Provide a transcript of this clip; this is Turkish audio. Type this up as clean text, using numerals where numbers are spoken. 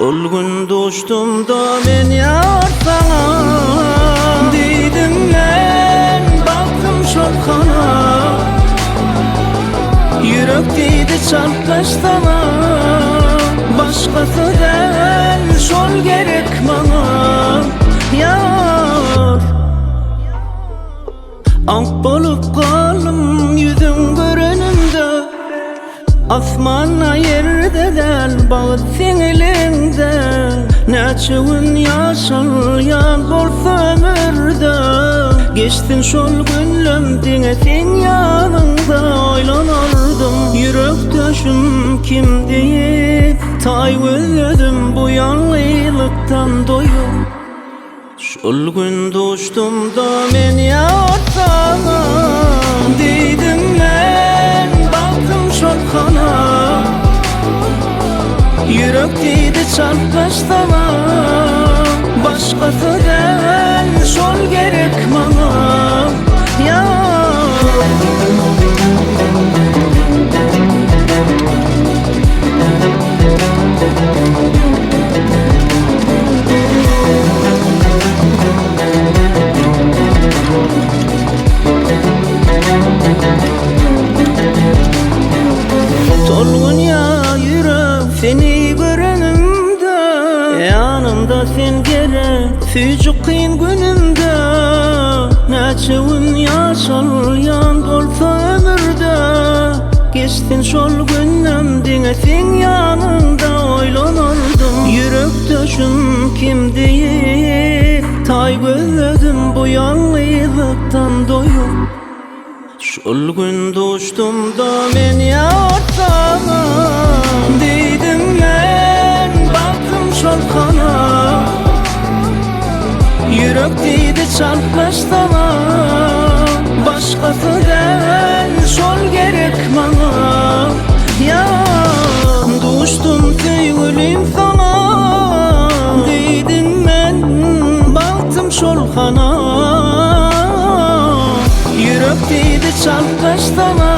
Şol gün doştumda men ýar sana diýdim men, baktym şol kana. Yürek diýdi çarplaşdana, başgasy del şol gerek bana. Ýar ak bolup galym ýüzüň görenimde, asmana yerde del bağıt seňelinde. Näçe gün ýaşalýan bolsa ömürde, geçtin şol günlüm diňe sen ýanynda. Oýlanardym ýürek döşüm kim diýip, taý gözledim bu ýalňylykdan doýup. Şol gün doştumda men ýar sana diýdim men, baktym şol kana. Yürek diýdi çarplaşdana, başgasy del şol gerek bana. Tolgun ya yürek seni görenimde, ýanymda sen gerek süýjük kyn günümde. Näçe gün ýaşalýan bolsa ömürde, geçtin şol günüm diňe sen ýanynda. Oýlanardym ýürek döşüm kim diýip, taý gözledim bu ýalňylykdan doýup. Şol gün doştumda men ýar sana diýdim men, baktym şol kana. Yürek diýdi çarplaşdana, başgasy del şol gerek bana. Ýar doşdum söýgülim sana diýdim men, baktym şol kana. Yürek diýdi çarplaşdana,